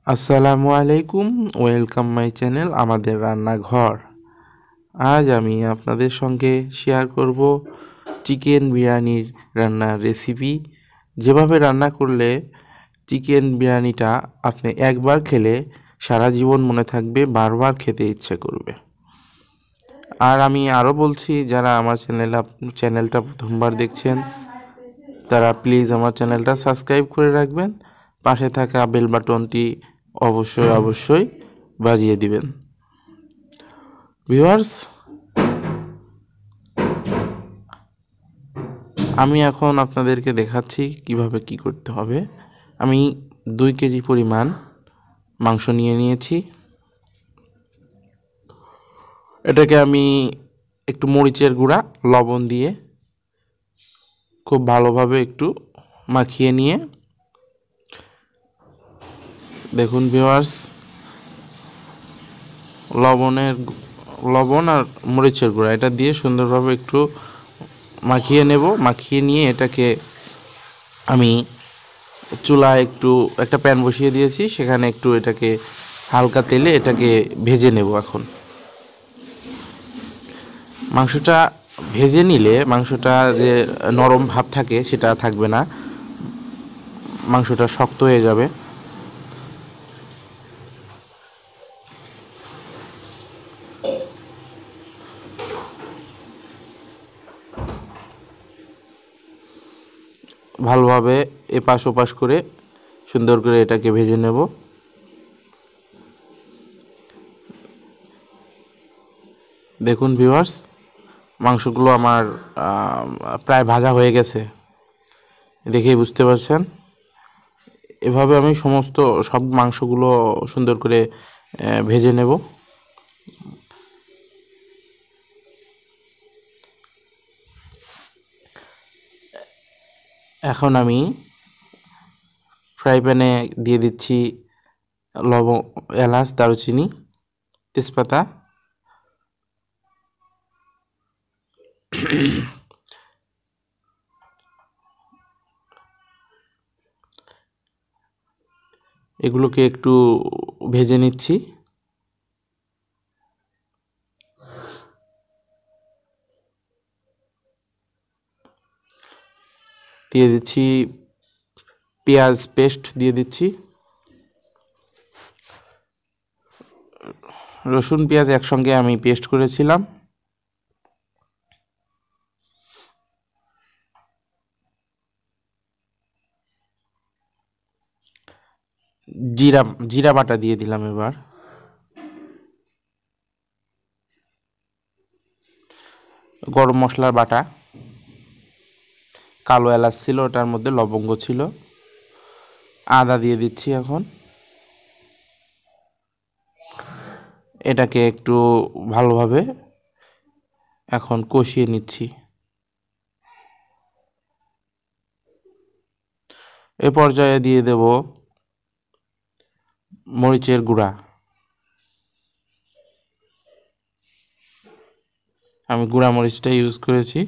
আসসালামু আলাইকুম, welcome my channel আমাদের রান্নাঘর। আজ আমি আপনাদের সঙ্গে শেয়ার করব চিকেন বিরিয়ানির রান্নার রেসিপি। যেভাবে রান্না করলে চিকেন বিরিয়ানিটা আপনি একবার খেলে সারা জীবন মনে থাকবে, বারবার খেতে ইচ্ছে করবে। আর আমি আরও বলছি, যারা আমার চ্যানেলটা প্রথমবার দেখছেন তারা প্লিজ আমার চ্যানেলটা সাবস্ক্রাইব করে রাখবেন, পাশে থাকা বেল বাটনটি অবশ্যই বাজিয়ে দিবেন। ভিউয়ার্স, আমি এখন আপনাদেরকে দেখাচ্ছি কিভাবে কি করতে হবে। আমি 2 কেজি পরিমাণ মাংস নিয়েছি। এটাকে আমি একটু মরিচের গুঁড়া, লবণ দিয়ে খুব ভালোভাবে একটু মাখিয়ে নিয়ে, দেখুন ভিউয়ার্স, লবণ আর মরিচের গুঁড়া এটা দিয়ে সুন্দরভাবে একটু মাখিয়ে নেব। মাখিয়ে নিয়ে এটাকে আমি চুলায় একটা প্যান বসিয়ে দিয়েছি, সেখানে একটু এটাকে হালকা তেলে এটাকে ভেজে নেব। এখন মাংসটা ভেজে নিলে মাংসটা যে নরম ভাব থাকে সেটা থাকবে না, মাংসটা শক্ত হয়ে যাবে। ভালোভাবে এপাশ ওপাশ করে সুন্দর করে এটাকে ভেজে নেব। দেখুন ভিউয়ার্স, মাংসগুলো আমার প্রায় ভাজা হয়ে গেছে, দেখেই বুঝতে পারছেন। এভাবে আমি সব মাংসগুলো সুন্দর করে ভেজে নেব। এখন আমি ফ্রাই প্যানে দিয়ে দিচ্ছি লবঙ্গ, এলাচ, দারুচিনি, তেজপাতা। এগুলোকে একটু ভেজে নিচ্ছি। দিয়ে দিচ্ছি পেঁয়াজ পেস্ট, দিয়ে দিচ্ছি রসুন পেঁয়াজ একসঙ্গে আমি পেস্ট করেছিলাম। জিরা বাটা দিয়ে দিলাম। এবার গরম মশলার বাটা, কালো এলাচ ছিল, ওটার মধ্যে লবঙ্গ ছিল। আদা দিয়ে দিচ্ছি। এখন এটাকে একটু ভালোভাবে এখন কষিয়ে নিচ্ছি। এ পর্যায়ে দিয়ে দেব মরিচের গুঁড়া। আমি গুঁড়া মরিচটা ইউজ করেছি।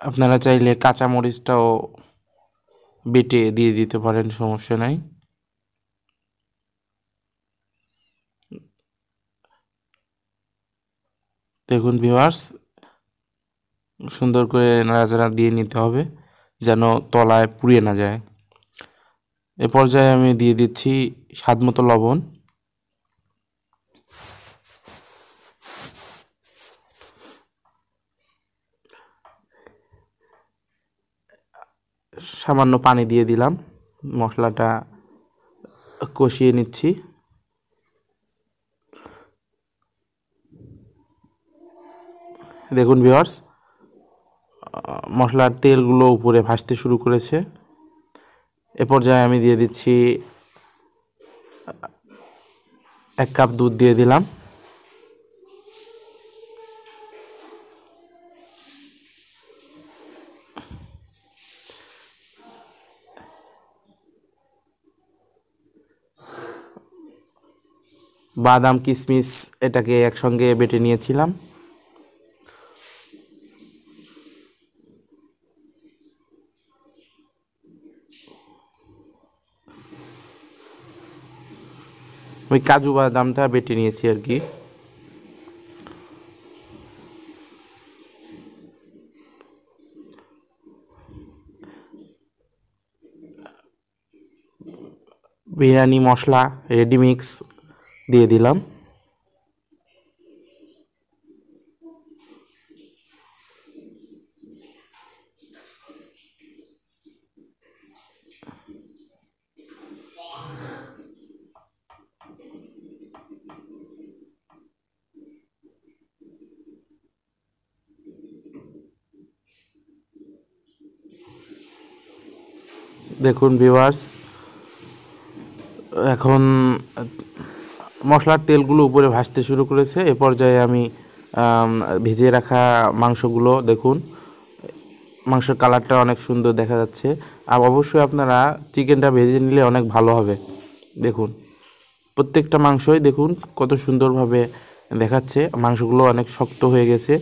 আপনারা চাইলে কাঁচা মরিচটাও বেটে দিয়ে দিতে পারেন, সমস্যা নাই। দেখুন ভিউয়ার্স, সুন্দর করে নাড়াচাড়া দিয়ে নিতে হবে যেন তলায় পুড়িয়ে না যায়। এ পর্যায়ে আমি দিয়ে দিচ্ছি স্বাদমতো লবণ, সামান্য পানি দিয়ে দিলাম। মশলাটা কষিয়ে নিচ্ছি। দেখুন ভিউয়ার্স, মশলার তেলগুলো উপরে ভাসতে শুরু করেছে। এ পর্যায়ে আমি দিয়ে দিচ্ছি 1 কাপ দুধ দিয়ে দিলাম। বাদাম, কিশমিশ এটাকে একসঙ্গে বেটে নিয়েছিলাম। ওই কাজু বাদামটা বেটে নিয়েছি আর কি। বিরিয়ানি মশলা রেডি মিক্স দিয়ে দিলাম। দেখুন ভিউয়ার্স, এখন মশলার তেলগুলো উপরে ভাসতে শুরু করেছে। এ পর্যায়ে আমি ভেজে রাখা মাংসগুলো দেখুন, মাংসের কালারটা অনেক সুন্দর দেখা যাচ্ছে। আর অবশ্যই আপনারা চিকেনটা ভেজে নিলে অনেক ভালো হবে। দেখুন প্রত্যেকটা মাংসই দেখুন কত সুন্দরভাবে দেখাচ্ছে, মাংসগুলো অনেক শক্ত হয়ে গেছে।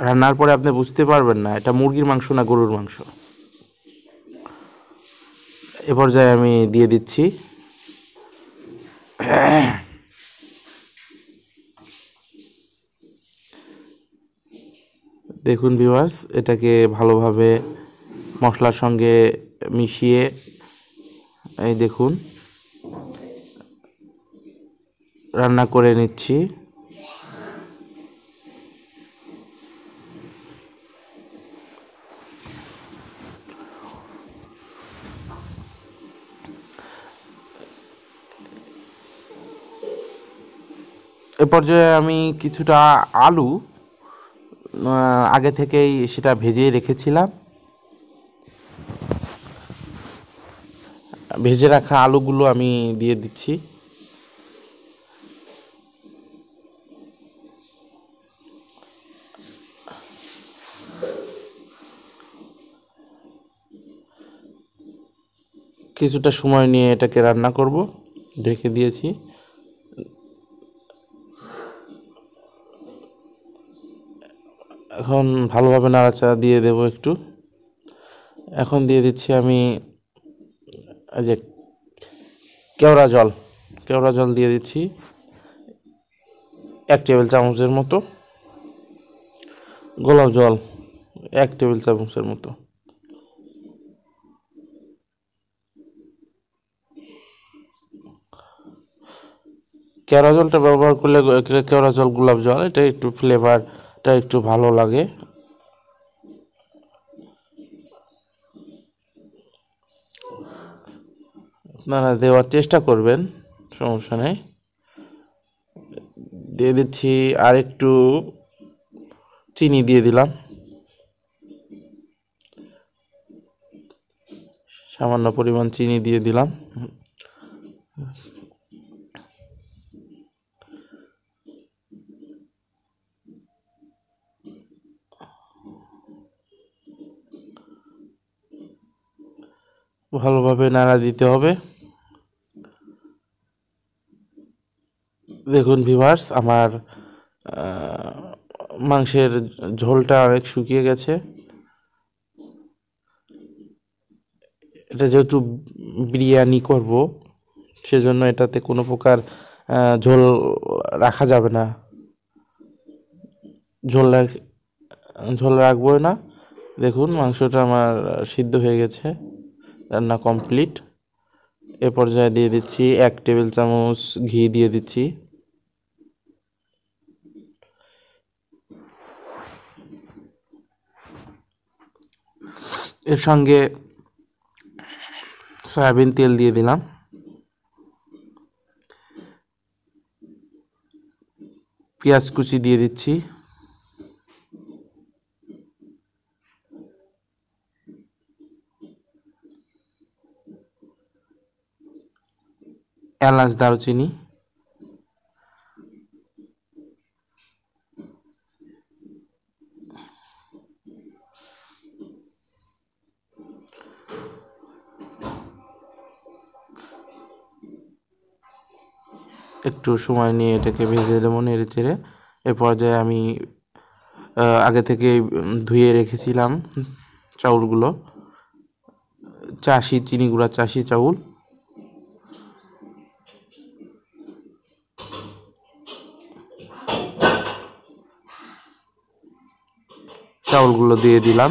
রান্নার পরে আপনি বুঝতে পারবেন না এটা মুরগির মাংস না গরুর মাংস। এ পর্যায়ে আমি দিয়ে দিচ্ছি দেখুন ভিউয়ার্স, এটাকে ভালোভাবে মশলার সঙ্গে মিশিয়ে এই দেখুন রান্না করে নিচ্ছি। এ পর্যায়ে আমি কিছুটা আলু আগে থেকেই সেটা ভেজে রেখেছিলাম। ভেজে রাখা আলুগুলো আমি দিয়ে দিচ্ছি। কিছুটা সময় নিয়ে এটাকে রান্না করব, ঢেকে দিয়েছি। এখন ভালোভাবে নাড়াচাড়া দিয়ে দেব একটু। এখন দিয়ে দিচ্ছি আমি এই যে কেওড়া জল দিয়ে দিচ্ছি 1 টেবিল চামচের মতো, গোলাপ জল 1 টেবিল চামচের মতো। কেওড়া জলটা ব্যবহার করলে কেওড়া জল গোলাপ জল এটা একটু ফ্লেভারটা একটু ভালো লাগে। আপনারা দেওয়ার চেষ্টা করবেন, সমস্যা নেই। দিয়ে দিচ্ছি আর একটু চিনি দিয়ে দিলাম, সামান্য পরিমাণ চিনি দিয়ে দিলাম। ভালোভাবে নাড়া দিতে হবে। দেখুন ভিউয়ার্স, আমার মাংসের ঝোলটা অনেক শুকিয়ে গেছে। এটা যেহেতু বিরিয়ানি করব সেজন্য এটাতে কোনো প্রকার ঝোল রাখা যাবে না, ঝোল রাখবো না। দেখুন মাংসটা আমার সিদ্ধ হয়ে গেছে, রান্না কমপ্লিট। এ পর্যায়ে দিয়ে দিচ্ছি 1 টেবিল চামচ ঘি দিয়ে দিচ্ছি। এর সঙ্গে সয়াবিন তেল দিয়ে দিলাম। পেঁয়াজ কুচি দিয়ে দিচ্ছি। এলাচ দারুচিনি, একটু সময় নিয়ে এটাকে ভেজে দেবো নেড়ে চেড়ে। এ পর্যায়ে আমি আগে থেকে ধুয়ে রেখেছিলাম চাউলগুলো, চাষি চিনি গুঁড়া চাষি চাউল, চাউলগুলো দিয়ে দিলাম।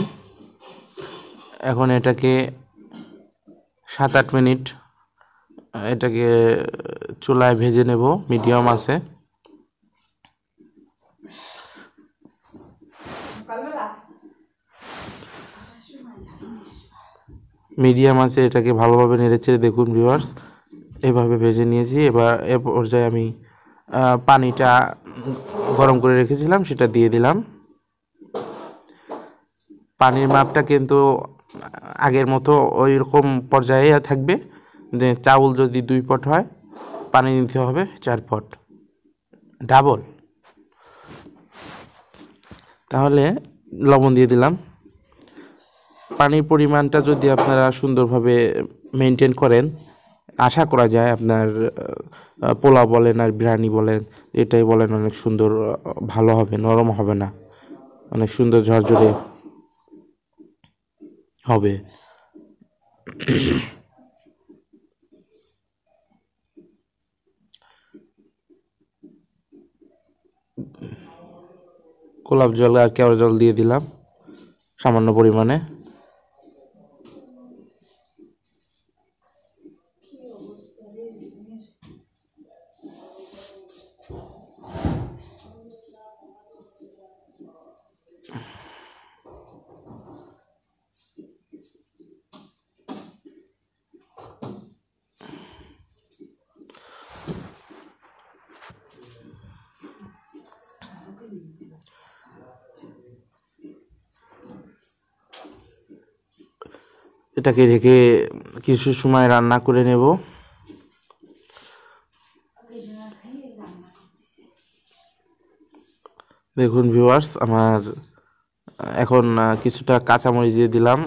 এখন এটাকে 7-8 মিনিট এটাকে চুলায় ভেজে নেব মিডিয়াম আছে। মিডিয়াম আছে এটাকে ভালোভাবে নেড়েচেড়ে দেখুন ভিউয়ার্স, এভাবে ভেজে নিয়েছি। এবার এ পর্যায়ে আমি পানিটা গরম করে রেখেছিলাম সেটা দিয়ে দিলাম। পানির মাপটা কিন্তু আগের মতো ওই রকম পর্যায়ে থাকবে, যে চাউল যদি 2 পট হয় পানি দিতে হবে 4 পট ডাবল। তাহলে লবণ দিয়ে দিলাম। পানির পরিমাণটা যদি আপনারা সুন্দরভাবে মেনটেন করেন, আশা করা যায় আপনার পোলাও বলেন আর বিরিয়ানি বলেন, এটাই বলেন, অনেক সুন্দর ভালো হবে, নরম হবে না, অনেক সুন্দর ঝরঝরে হবে। গোলাপ জল আর কেওড়া জল দিয়ে দিলাম সামান্য পরিমাণে। এটাকে রেখে কিছু সময় রান্না করে নেব। দেখুন ভিউয়ার্স, আমার এখন কিছুটা কাঁচামরিচ দিয়ে দিলাম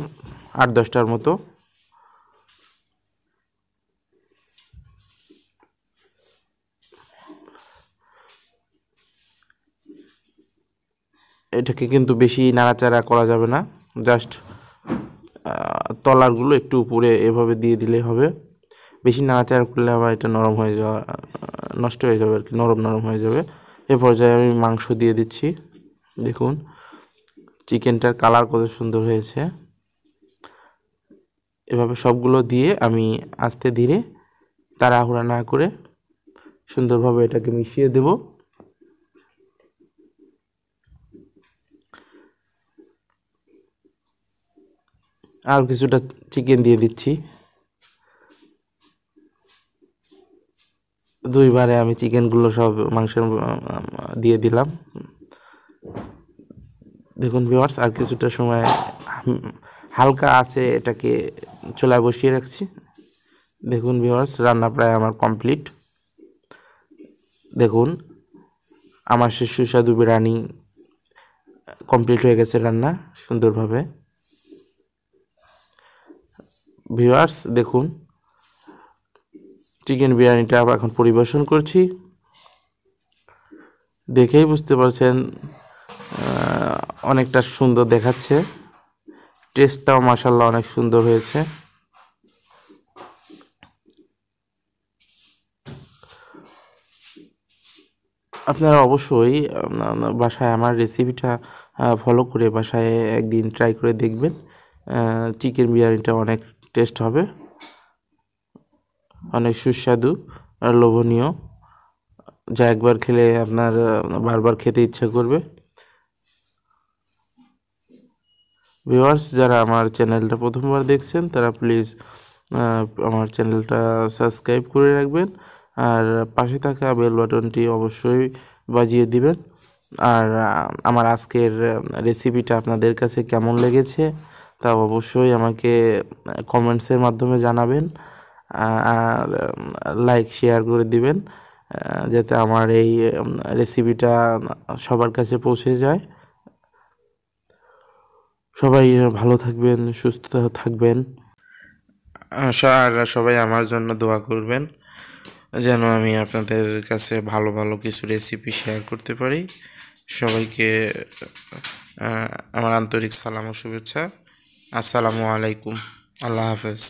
8-10টার মতো। এটাকে কিন্তু বেশি নাড়াচাড়া করা যাবে না, জাস্ট তলারগুলো একটু উপরে এভাবে দিয়ে দিলেই হবে। বেশি নাড়াচাড়া করলে আবার এটা নরম হয়ে যাওয়া নষ্ট হয়ে যাবে আর কি, নরম হয়ে যাবে। এ পর্যায়ে আমি মাংস দিয়ে দিচ্ছি। দেখুন চিকেনটার কালার কত সুন্দর হয়েছে। এভাবে সবগুলো দিয়ে আমি আস্তে ধীরে তাড়াহুড়া না করে সুন্দরভাবে এটাকে মিশিয়ে দেব। আর কিছুটা চিকেন দিয়ে দিচ্ছি। 2বারে আমি চিকেনগুলো সব মাংসের দিয়ে দিলাম। দেখুন ভিউয়ার্স, আর কিছুটা সময় হালকা আছে এটাকে চুলায় বসিয়ে রাখছি। দেখুন ভিউয়ার্স, রান্না প্রায় আমার কমপ্লিট। দেখুন আমার সে সুস্বাদু বিরিয়ানি কমপ্লিট হয়ে গেছে রান্না সুন্দরভাবে। ভিউয়ার্স দেখুন চিকেন বিরিয়ানিটা এখন পরিবেশন করছি। দেখেই বুঝতে পারছেন অনেকটা সুন্দর দেখাচ্ছে, টেস্টটাও মাশাআল্লাহ অনেক সুন্দর হয়েছে। আপনারা অবশ্যই বাসায় আমার রেসিপিটা ফলো করে বাসায় একদিন ট্রাই করে দেখবেন। চিকেন বিরিয়ানিটা অনেক টেস্ট হবে, অনেক সুস্বাদু আর লোভনীয়, যা একবার খেলে আপনার বারবার খেতে ইচ্ছা করবে। ভিউয়ার্স, যারা আমার চ্যানেলটা প্রথমবার দেখছেন তারা প্লিজ আমার চ্যানেলটা সাবস্ক্রাইব করে রাখবেন, আর পাশে থাকা বেল বাটনটি অবশ্যই বাজিয়ে দিবেন। আর আমার আজকের রেসিপিটা আপনাদের কাছে কেমন লেগেছে তা অবশ্যই আমাকে কমেন্টসের মাধ্যমে জানাবেন, আর লাইক শেয়ার করে দিবেন, যাতে আমার এই রেসিপিটা সবার কাছে পৌঁছে যায়। সবাই ভালো থাকবেন, সুস্থ থাকবেন, আর সবাই আমার জন্য দোয়া করবেন যেন আমি আপনাদের কাছে ভালো ভালো কিছু রেসিপি শেয়ার করতে পারি। সবাইকে আমার আন্তরিক সালাম ও শুভেচ্ছা। আসসালামু আলাইকুম। আল্লাহ হাফেজ।